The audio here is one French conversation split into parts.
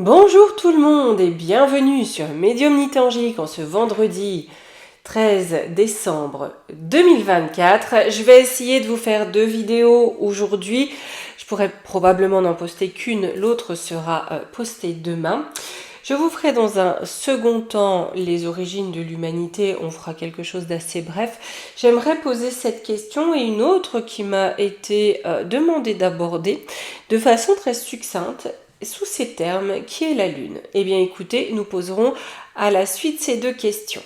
Bonjour tout le monde et bienvenue sur Médiumnité Angélique en ce vendredi 13 décembre 2024. Je vais essayer de vous faire 2 vidéos aujourd'hui. Je pourrais probablement n'en poster qu'une, l'autre sera postée demain. Je vous ferai dans un second temps les origines de l'humanité, on fera quelque chose d'assez bref. J'aimerais poser cette question et une autre qui m'a été demandée d'aborder de façon très succincte, sous ces termes, qui est la Lune? Eh bien écoutez, nous poserons à la suite ces 2 questions.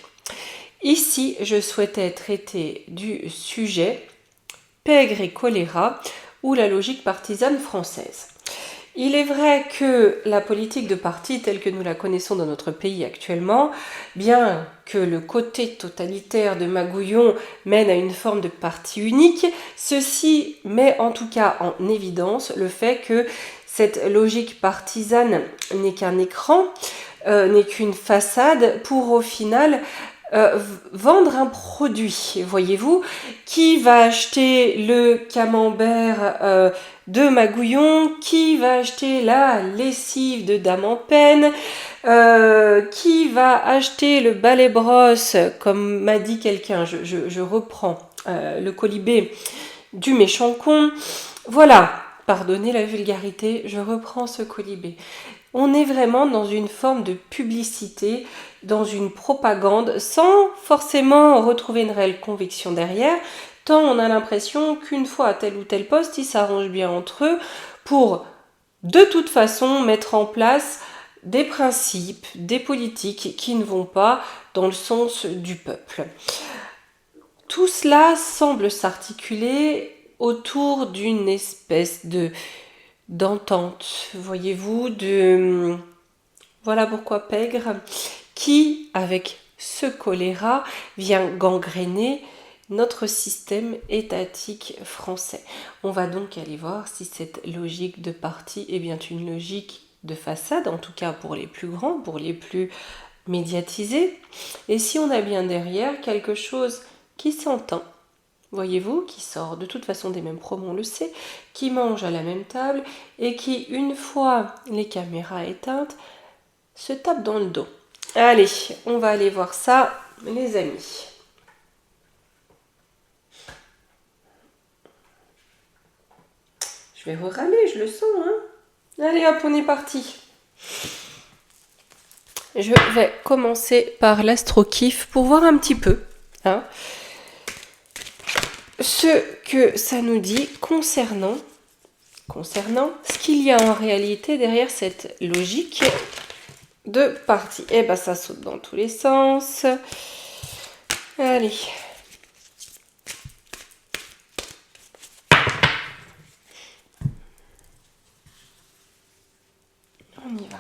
Ici, je souhaitais traiter du sujet pègre et choléra ou la logique partisane française. Il est vrai que la politique de parti telle que nous la connaissons dans notre pays actuellement, bien que le côté totalitaire de Magouillon mène à une forme de parti unique, ceci met en tout cas en évidence le fait que cette logique partisane n'est qu'un écran, n'est qu'une façade pour au final vendre un produit, voyez-vous, qui va acheter le camembert de Magouillon, qui va acheter la lessive de Dame en peine, qui va acheter le balai brosse, comme m'a dit quelqu'un, je reprends le colibé du méchant con. Voilà, pardonnez la vulgarité, je reprends ce colibé. On est vraiment dans une forme de publicité, dans une propagande, sans forcément retrouver une réelle conviction derrière, tant on a l'impression qu'une fois à tel ou tel poste, ils s'arrangent bien entre eux pour, de toute façon, mettre en place des principes, des politiques qui ne vont pas dans le sens du peuple. Tout cela semble s'articuler autour d'une espèce d'entente, voyez-vous, voilà pourquoi pègre, qui, avec ce choléra, vient gangréner notre système étatique français. On va donc aller voir si cette logique de parti est bien une logique de façade, en tout cas pour les plus grands, pour les plus médiatisés, et si on a bien derrière quelque chose qui s'entend, voyez-vous, qui sort de toute façon des mêmes promos, on le sait, qui mange à la même table et qui, une fois les caméras éteintes, se tape dans le dos. Allez, on va aller voir ça, les amis. Je vais râler, je le sens, hein. Allez hop, on est parti. Je vais commencer par l'astro-kiff pour voir un petit peu, hein, ce que ça nous dit concernant ce qu'il y a en réalité derrière cette logique de parti. Et ben ça saute dans tous les sens. Allez. On y va.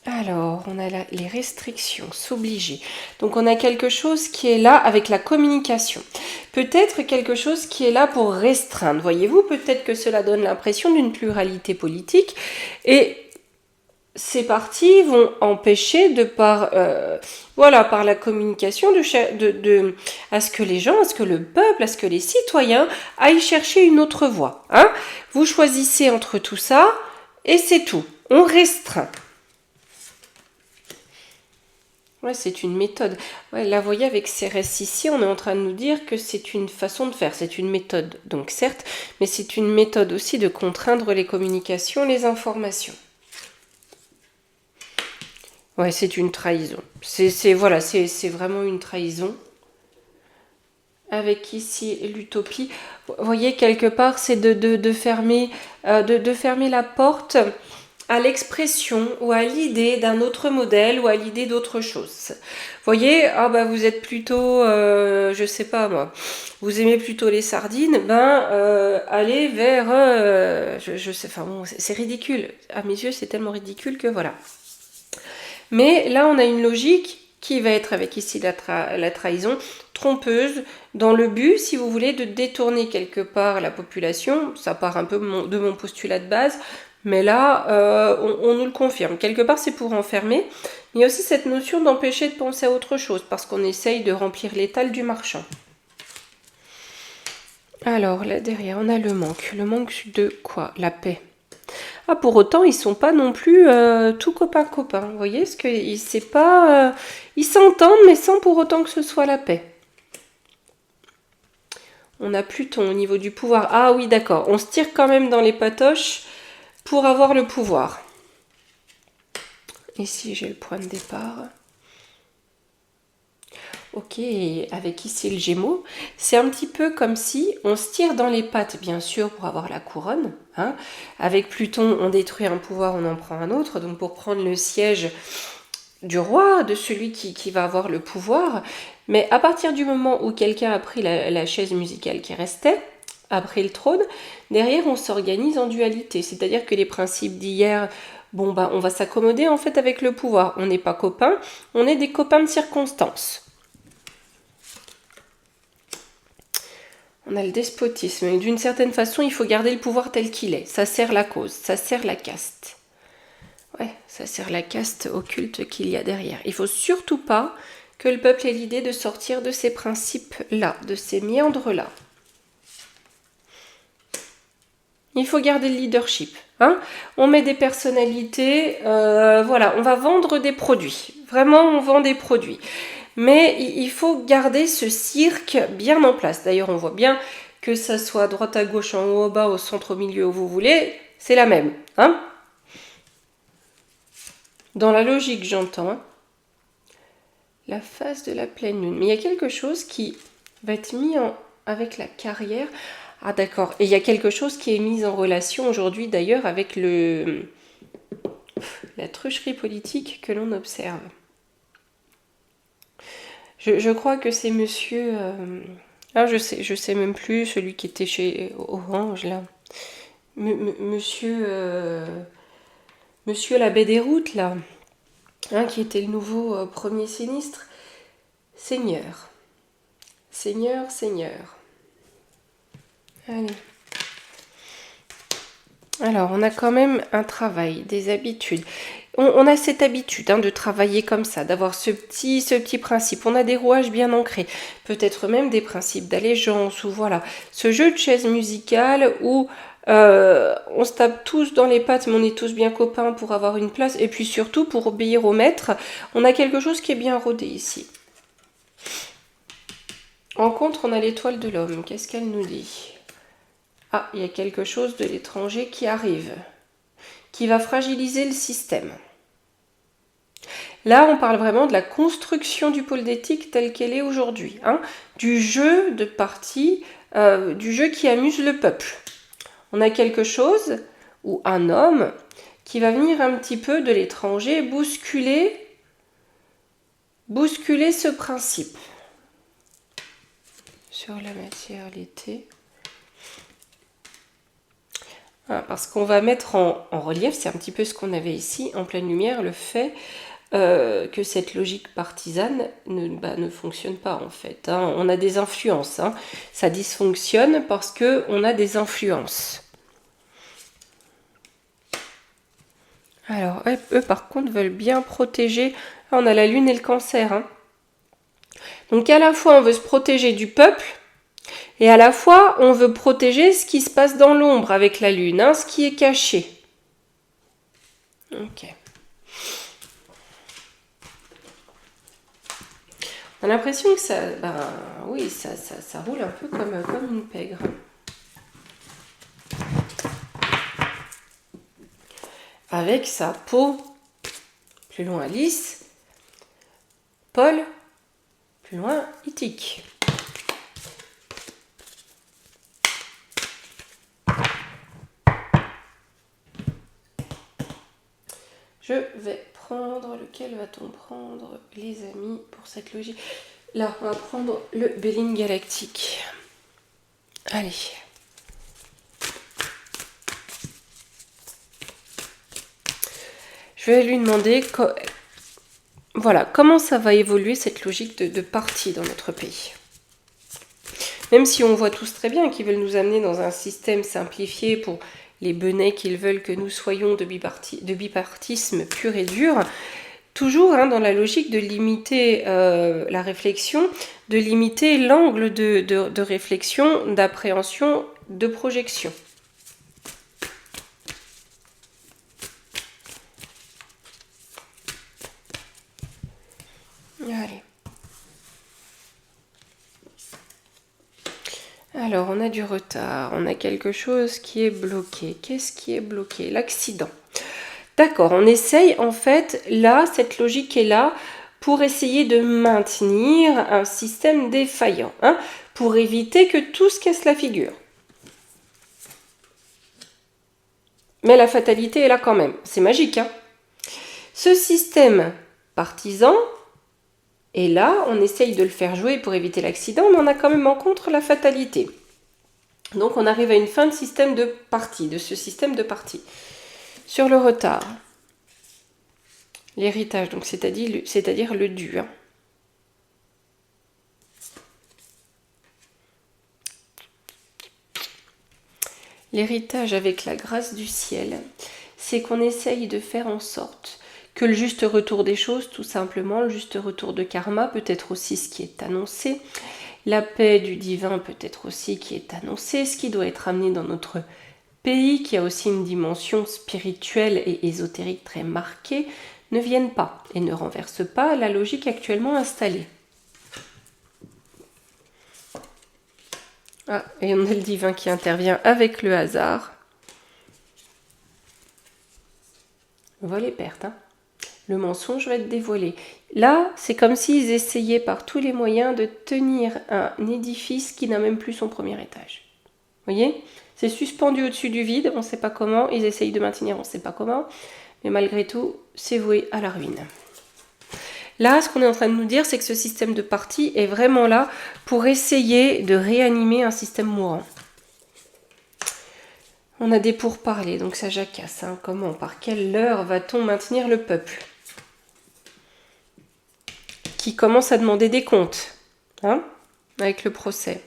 Alors, on a là les restrictions, s'obliger. Donc, on a quelque chose qui est là avec la communication. Peut-être quelque chose qui est là pour restreindre. Voyez-vous, peut-être que cela donne l'impression d'une pluralité politique. Et ces partis vont empêcher par la communication à ce que les gens, à ce que le peuple, à ce que les citoyens aillent chercher une autre voie. Hein, vous choisissez entre tout ça et c'est tout. On restreint. Ouais, c'est une méthode. Ouais, là, vous voyez, avec CRS ici, on est en train de nous dire que c'est une façon de faire, c'est une méthode. Donc, certes, mais c'est une méthode aussi de contraindre les communications, les informations. Ouais, c'est une trahison. C'est vraiment une trahison. Avec ici l'utopie. Vous voyez, quelque part, c'est de fermer la porte à l'expression ou à l'idée d'un autre modèle ou à l'idée d'autre chose. Vous voyez, vous êtes plutôt, je sais pas moi, vous aimez plutôt les sardines, allez vers, je sais, enfin bon, c'est ridicule. À mes yeux, c'est tellement ridicule que voilà. Mais là, on a une logique qui va être avec ici la trahison trompeuse, dans le but, si vous voulez, de détourner quelque part la population. Ça part un peu de mon postulat de base, mais là, on nous le confirme. Quelque part, c'est pour enfermer. Il y a aussi cette notion d'empêcher de penser à autre chose, parce qu'on essaye de remplir l'étal du marchand. Alors, là derrière, on a le manque. Le manque de quoi? La paix. Ah, pour autant, ils sont pas non plus tout copains-copains. Vous voyez, ce que c'est pas, ils s'entendent, mais sans pour autant que ce soit la paix. On a Pluton au niveau du pouvoir. Ah oui, d'accord. On se tire quand même dans les patoches pour avoir le pouvoir. Ici, j'ai le point de départ. Ok, avec ici le Gémeaux, c'est un petit peu comme si on se tire dans les pattes, bien sûr, pour avoir la couronne. Hein. Avec Pluton, on détruit un pouvoir, on en prend un autre. Donc pour prendre le siège du roi, de celui qui va avoir le pouvoir. Mais à partir du moment où quelqu'un a pris la chaise musicale qui restait, a pris le trône, derrière on s'organise en dualité. C'est-à-dire que les principes d'hier, bon bah on va s'accommoder en fait avec le pouvoir. On n'est pas copains, on est des copains de circonstance. On a le despotisme. Et d'une certaine façon, il faut garder le pouvoir tel qu'il est. Ça sert la cause, ça sert la caste. Ouais, ça sert la caste occulte qu'il y a derrière. Il ne faut surtout pas que le peuple ait l'idée de sortir de ces principes-là, de ces méandres-là. Il faut garder le leadership. Hein. On met des personnalités, voilà, on va vendre des produits. Vraiment, on vend des produits. Mais il faut garder ce cirque bien en place. D'ailleurs, on voit bien que ça soit à droite, à gauche, en haut, au bas, au centre, au milieu, où vous voulez, c'est la même. Hein. Dans la logique, j'entends. Hein. La phase de la pleine lune. Mais il y a quelque chose qui va être mis avec la carrière. Ah d'accord. Et il y a quelque chose qui est mis en relation aujourd'hui d'ailleurs avec la trucherie politique que l'on observe. Je crois que c'est monsieur... Ah, je sais même plus, celui qui était chez Orange, là. Monsieur l'abbé des routes, là. Hein, qui était le nouveau premier sinistre. Seigneur. Seigneur. Allez. Alors, on a quand même un travail, des habitudes. On a cette habitude de travailler comme ça, d'avoir ce petit principe. On a des rouages bien ancrés, peut-être même des principes d'allégeance, ou voilà. Ce jeu de chaise musicale où on se tape tous dans les pattes, mais on est tous bien copains pour avoir une place, et puis surtout pour obéir au maître. On a quelque chose qui est bien rodé ici. En contre, on a l'étoile de l'homme. Qu'est-ce qu'elle nous dit ? Ah, il y a quelque chose de l'étranger qui arrive, qui va fragiliser le système. Là, on parle vraiment de la construction du pôle d'éthique telle qu'elle est aujourd'hui, hein, du jeu de parti, du jeu qui amuse le peuple. On a quelque chose, ou un homme, qui va venir un petit peu de l'étranger bousculer ce principe. Sur la matière, l'été... Parce qu'on va mettre en relief, c'est un petit peu ce qu'on avait ici, en pleine lumière, le fait que cette logique partisane ne fonctionne pas en fait. Hein. On a des influences, hein. Ça dysfonctionne parce qu'on a des influences. Alors, eux par contre veulent bien protéger, on a la lune et le cancer. Hein. Donc à la fois on veut se protéger du peuple, et à la fois, on veut protéger ce qui se passe dans l'ombre avec la lune, hein, ce qui est caché. Ok. On a l'impression que ça, oui, ça roule un peu comme une pègre. Avec sa peau plus loin lisse, Paul, plus loin ithique. Je vais prendre, lequel va-t-on prendre, les amis, pour cette logique? Là, on va prendre le Béline galactique. Allez. Je vais lui demander voilà, comment ça va évoluer cette logique de parti dans notre pays. Même si on voit tous très bien qu'ils veulent nous amener dans un système simplifié pour les benets qu'ils veulent que nous soyons de bipartisme pur et dur, toujours dans la logique de limiter la réflexion, de limiter l'angle de réflexion, d'appréhension, de projection. Alors, on a du retard, on a quelque chose qui est bloqué. Qu'est-ce qui est bloqué? L'accident. D'accord, on essaye en fait, là, cette logique est là pour essayer de maintenir un système défaillant, hein, pour éviter que tout se casse la figure. Mais la fatalité est là quand même, c'est magique, hein. Ce système partisan est là, on essaye de le faire jouer pour éviter l'accident, mais on a quand même en contre la fatalité. Donc on arrive à une fin de système de parti, de ce système de parti. Sur le retard, l'héritage, donc c'est-à-dire le dû. Hein. L'héritage avec la grâce du ciel, c'est qu'on essaye de faire en sorte que le juste retour des choses, tout simplement, le juste retour de karma, peut être aussi ce qui est annoncé, la paix du divin peut être aussi qui est annoncé, ce qui doit être amené dans notre pays, qui a aussi une dimension spirituelle et ésotérique très marquée, ne viennent pas et ne renversent pas la logique actuellement installée. Ah, et on a le divin qui intervient avec le hasard. Vol et perte, hein. Le mensonge va être dévoilé. Là, c'est comme s'ils essayaient par tous les moyens de tenir un édifice qui n'a même plus son premier étage. Vous voyez? C'est suspendu au-dessus du vide, on ne sait pas comment. Ils essayent de maintenir, on ne sait pas comment. Mais malgré tout, c'est voué à la ruine. Là, ce qu'on est en train de nous dire, c'est que ce système de parti est vraiment là pour essayer de réanimer un système mourant. On a des pourparlers, donc ça jacasse. Hein. Comment, par quelle heure va-t-on maintenir le peuple qui commence à demander des comptes, hein, avec le procès.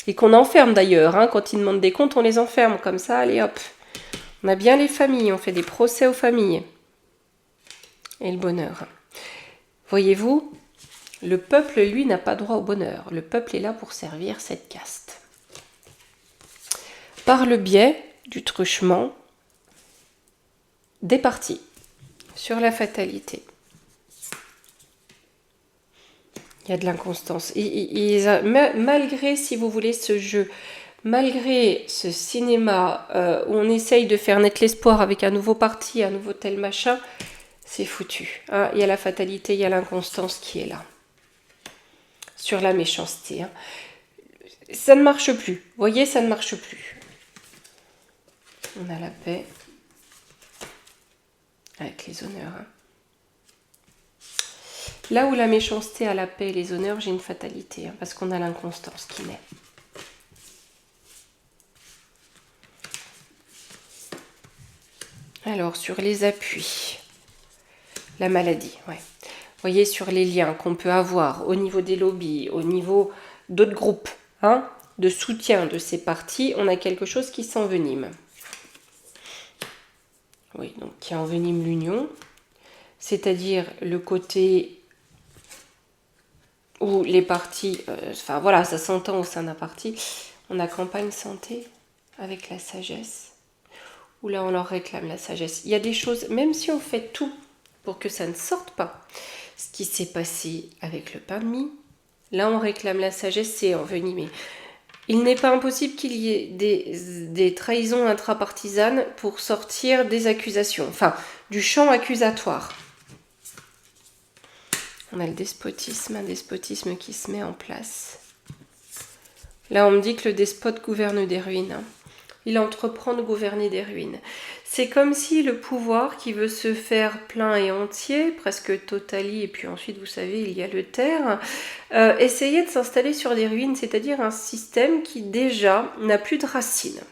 Et qu'on enferme d'ailleurs, hein, quand ils demandent des comptes, on les enferme comme ça, allez hop. On a bien les familles, on fait des procès aux familles. Et le bonheur. Voyez-vous, le peuple, lui, n'a pas droit au bonheur. Le peuple est là pour servir cette caste. Par le biais du truchement des partis sur la fatalité. Il y a de l'inconstance. Malgré, si vous voulez, ce jeu, malgré ce cinéma où on essaye de faire naître l'espoir avec un nouveau parti, un nouveau tel machin, c'est foutu. Hein. Il y a la fatalité, il y a l'inconstance qui est là. Sur la méchanceté. Hein. Ça ne marche plus. Vous voyez, ça ne marche plus. On a la paix. Avec les honneurs. Hein. Là où la méchanceté a la paix et les honneurs, j'ai une fatalité, hein, parce qu'on a l'inconstance qui naît. Alors, sur les appuis, la maladie, ouais. Vous voyez, sur les liens qu'on peut avoir au niveau des lobbies, au niveau d'autres groupes, hein, de soutien de ces partis, on a quelque chose qui s'envenime. Oui, donc qui envenime l'union, c'est-à-dire le côté où les partis, enfin voilà, ça s'entend au sein d'un parti, on a campagne santé avec la sagesse, où là on leur réclame la sagesse. Il y a des choses, même si on fait tout pour que ça ne sorte pas, ce qui s'est passé avec le pain de mie, là on réclame la sagesse, c'est envenimé. Il n'est pas impossible qu'il y ait des trahisons intrapartisanes pour sortir des accusations, enfin du champ accusatoire. On a le despotisme, un despotisme qui se met en place. Là, on me dit que le despote gouverne des ruines. Hein. Il entreprend de gouverner des ruines. C'est comme si le pouvoir qui veut se faire plein et entier, presque totali, et puis ensuite, vous savez, il y a le terre, essayait de s'installer sur des ruines, c'est-à-dire un système qui déjà n'a plus de racines.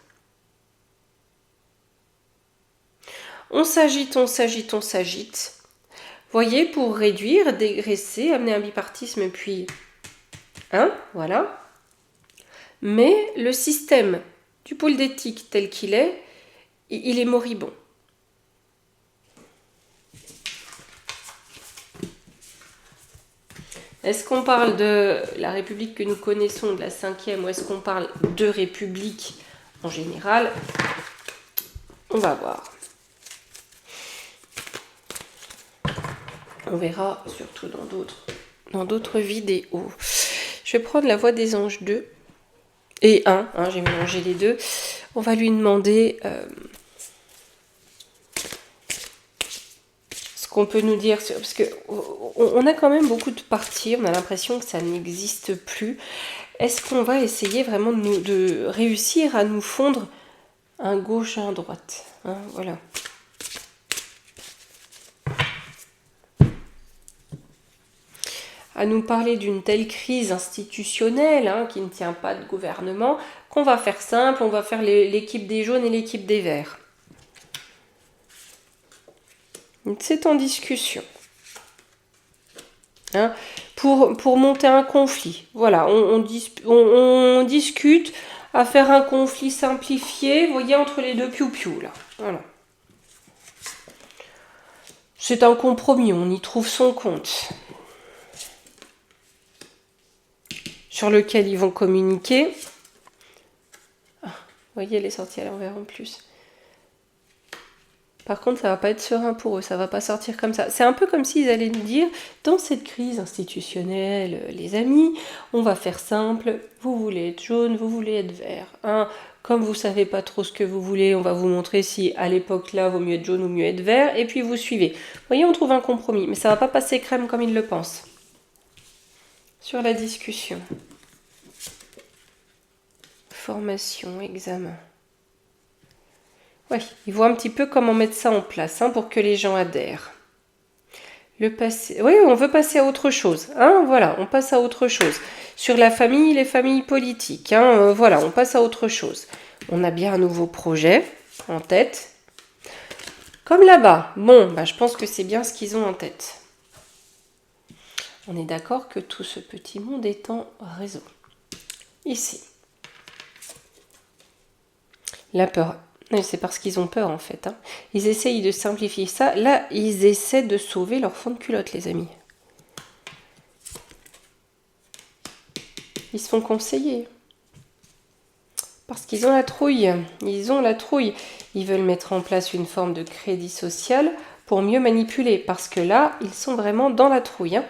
On s'agite, on s'agite, on s'agite. Voyez, pour réduire, dégraisser, amener un bipartisme, puis... Hein, voilà. Mais le système du pôle d'éthique tel qu'il est, il est moribond. Est-ce qu'on parle de la République que nous connaissons, de la 5e, ou est-ce qu'on parle de République en général? On va voir. On verra surtout dans d'autres vidéos. Je vais prendre la voix des anges 2. et 1, hein, j'ai mélangé les deux. On va lui demander ce qu'on peut nous dire, parce que on a quand même beaucoup de parties, on a l'impression que ça n'existe plus. Est-ce qu'on va essayer vraiment de réussir à nous fondre un gauche et un droite, hein, voilà. À nous parler d'une telle crise institutionnelle, hein, qui ne tient pas de gouvernement, qu'on va faire simple, on va faire l'équipe des jaunes et l'équipe des verts. C'est en discussion. Hein, pour monter un conflit. Voilà, on discute à faire un conflit simplifié, vous voyez, entre les deux piou-piou, là. Voilà. C'est un compromis, on y trouve son compte. Sur lequel ils vont communiquer. Ah, vous voyez, elle est sortie à l'envers en plus. Par contre, ça va pas être serein pour eux, ça va pas sortir comme ça. C'est un peu comme s'ils allaient nous dire, dans cette crise institutionnelle, les amis, on va faire simple, vous voulez être jaune, vous voulez être vert. Hein, comme vous savez pas trop ce que vous voulez, on va vous montrer si à l'époque là, vaut mieux être jaune ou mieux être vert, et puis vous suivez. Vous voyez, on trouve un compromis, mais ça va pas passer crème comme ils le pensent. Sur la discussion. Formation, examen. Oui, ils voient un petit peu comment mettre ça en place, hein, pour que les gens adhèrent. Le passé. Oui, on veut passer à autre chose. Hein, voilà, on passe à autre chose. Sur la famille, les familles politiques. Hein, voilà, on passe à autre chose. On a bien un nouveau projet en tête. Comme là-bas. Bon, bah, je pense que c'est bien ce qu'ils ont en tête. On est d'accord que tout ce petit monde est en réseau. Ici. La peur. C'est parce qu'ils ont peur en fait. Hein. Ils essayent de simplifier ça. Là, ils essaient de sauver leur fond de culotte, les amis. Ils se font conseiller. Parce qu'ils ont la trouille. Ils ont la trouille. Ils veulent mettre en place une forme de crédit social pour mieux manipuler. Parce que là, ils sont vraiment dans la trouille. Hein.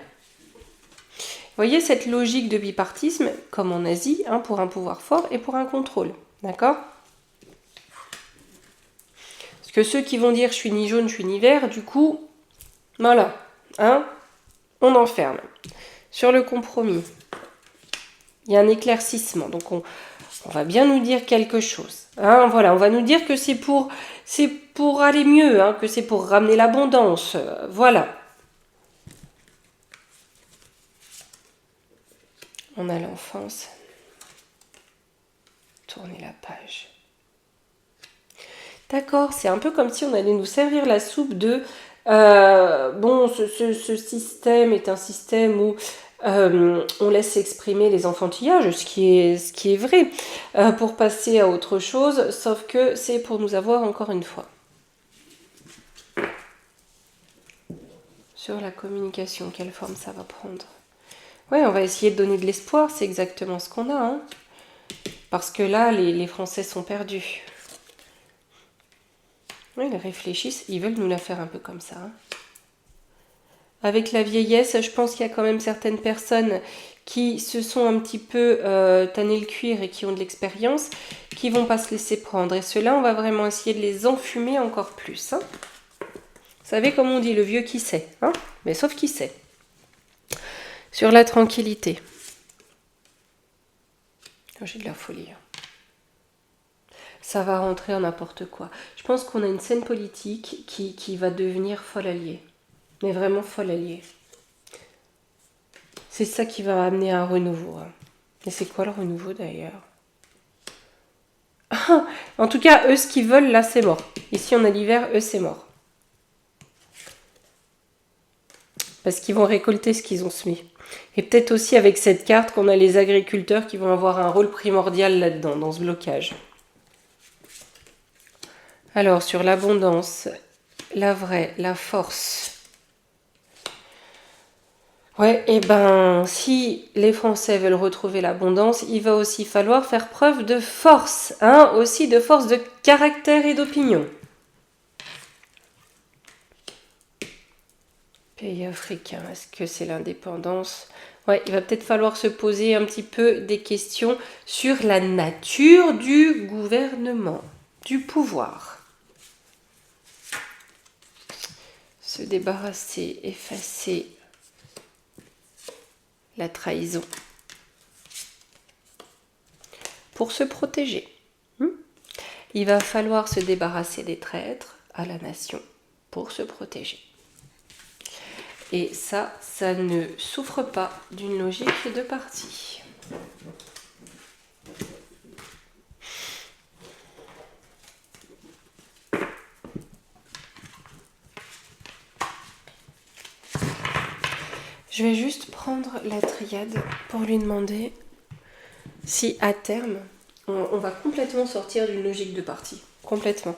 Vous voyez cette logique de bipartisme, comme en Asie, hein, pour un pouvoir fort et pour un contrôle. D'accord ? Parce que ceux qui vont dire je suis ni jaune, je suis ni vert, du coup, voilà, hein, on enferme. Sur le compromis, il y a un éclaircissement, donc on va bien nous dire quelque chose. Hein, voilà, on va nous dire que c'est pour aller mieux, hein, que c'est pour ramener l'abondance, voilà. On a l'enfance. Tournez la page. D'accord, c'est un peu comme si on allait nous servir la soupe de... bon, ce système est un système où on laisse exprimer les enfantillages, ce qui est vrai, pour passer à autre chose, sauf que c'est pour nous avoir encore une fois. Sur la communication, quelle forme ça va prendre? Ouais, on va essayer de donner de l'espoir, c'est exactement ce qu'on a. Hein. Parce que là, les Français sont perdus. Oui, ils réfléchissent, ils veulent nous la faire un peu comme ça. Hein. Avec la vieillesse, je pense qu'il y a quand même certaines personnes qui se sont un petit peu tanné le cuir et qui ont de l'expérience, qui vont pas se laisser prendre. Et ceux-là, on va vraiment essayer de les enfumer encore plus. Hein. Vous savez comme on dit, le vieux qui sait. Hein, mais sauf qui sait. Sur la tranquillité. Oh, j'ai de la folie. Hein. Ça va rentrer en n'importe quoi. Je pense qu'on a une scène politique qui va devenir folle alliée. Mais vraiment folle alliée. C'est ça qui va amener un renouveau. Hein. Et c'est quoi le renouveau d'ailleurs? En tout cas, eux, ce qu'ils veulent, là, c'est mort. Ici, on a l'hiver, eux, c'est mort. Parce qu'ils vont récolter ce qu'ils ont semé. Et peut-être aussi avec cette carte qu'on a les agriculteurs qui vont avoir un rôle primordial là-dedans, dans ce blocage. Alors, sur l'abondance, la vraie, la force. Ouais, et ben, si les Français veulent retrouver l'abondance, il va aussi falloir faire preuve de force, hein, aussi de force de caractère et d'opinion. Pays africain, est-ce que c'est l'indépendance? Ouais, il va peut-être falloir se poser un petit peu des questions sur la nature du gouvernement, du pouvoir. Se débarrasser, effacer la trahison. Pour se protéger. Il va falloir se débarrasser des traîtres à la nation pour se protéger. Et ça ne souffre pas d'une logique de parti. Je vais juste prendre la triade pour lui demander si à terme, on va complètement sortir d'une logique de parti. Complètement.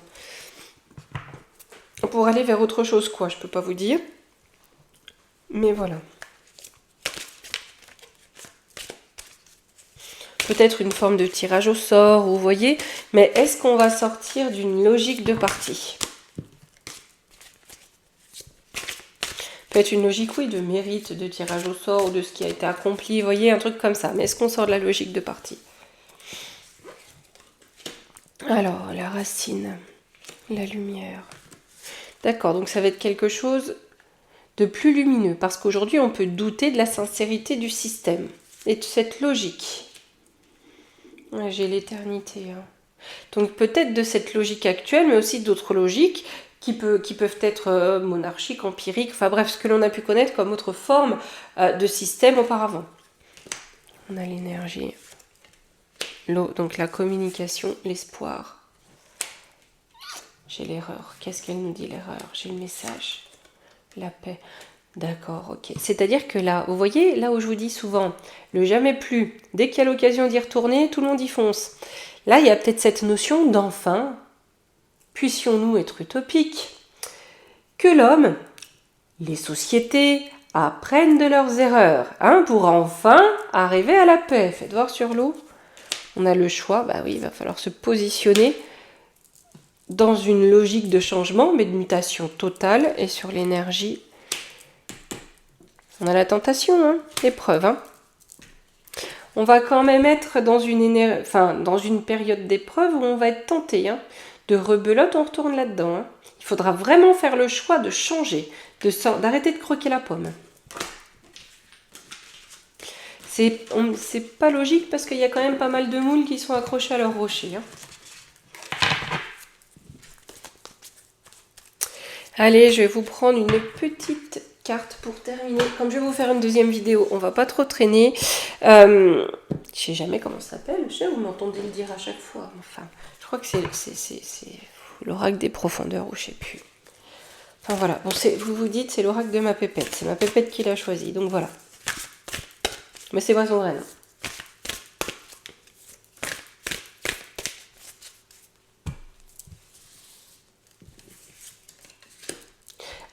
Pour aller vers autre chose, quoi, je peux pas vous dire. Mais voilà. Peut-être une forme de tirage au sort, vous voyez. Mais est-ce qu'on va sortir d'une logique de parti? Peut-être une logique, oui, de mérite, de tirage au sort, ou de ce qui a été accompli, vous voyez, un truc comme ça. Mais est-ce qu'on sort de la logique de parti? Alors, la racine, la lumière. D'accord, donc ça va être quelque chose de plus lumineux, parce qu'aujourd'hui, on peut douter de la sincérité du système et de cette logique. Ouais, j'ai l'éternité. Hein. Donc peut-être de cette logique actuelle, mais aussi d'autres logiques qui peuvent être monarchiques, empiriques, enfin bref, ce que l'on a pu connaître comme autre forme de système auparavant. On a l'énergie, l'eau, donc la communication, l'espoir. J'ai l'erreur. Qu'est-ce qu'elle nous dit l'erreur? J'ai le message. La paix. D'accord, ok. C'est-à-dire que là, vous voyez, là où je vous dis souvent, le jamais plus, dès qu'il y a l'occasion d'y retourner, tout le monde y fonce. Là, il y a peut-être cette notion d'enfin, puissions-nous être utopiques, que l'homme, les sociétés, apprennent de leurs erreurs, hein, pour enfin arriver à la paix. Faites voir sur l'eau. On a le choix, bah oui, il va falloir se positionner dans une logique de changement, mais de mutation totale, et sur l'énergie. On a la tentation, hein, l'épreuve. Hein. On va quand même être dans une période d'épreuve où on va être tenté. Hein. De rebelote, on retourne là-dedans. Hein. Il faudra vraiment faire le choix de changer, d'arrêter de croquer la pomme. C'est pas logique parce qu'il y a quand même pas mal de moules qui sont accrochés à leur rocher. Hein. Allez, je vais vous prendre une petite carte pour terminer. Comme je vais vous faire une deuxième vidéo, on va pas trop traîner. Je sais jamais comment ça s'appelle. Je sais, vous m'entendez le dire à chaque fois. Enfin, je crois que c'est l'oracle des profondeurs ou je sais plus. Enfin voilà, bon, vous vous dites c'est l'oracle de ma pépette. C'est ma pépette qui l'a choisi, donc voilà. Mais c'est pas son reine.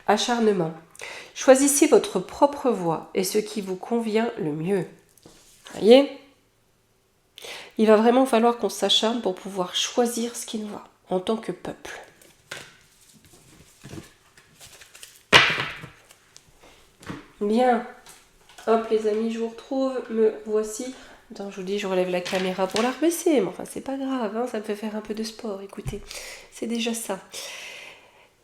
Acharnement. Choisissez votre propre voie et ce qui vous convient le mieux. Voyez ? Il va vraiment falloir qu'on s'acharne pour pouvoir choisir ce qui nous va en tant que peuple. Bien. Hop les amis, je vous retrouve. Me voici. Attends, je vous dis, je relève la caméra pour la rebaisser. Mais enfin, c'est pas grave, hein, ça me fait faire un peu de sport. Écoutez, c'est déjà ça.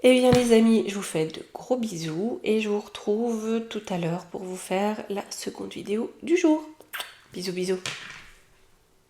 Eh bien les amis, je vous fais de gros bisous et je vous retrouve tout à l'heure pour vous faire la seconde vidéo du jour. Bisous bisous.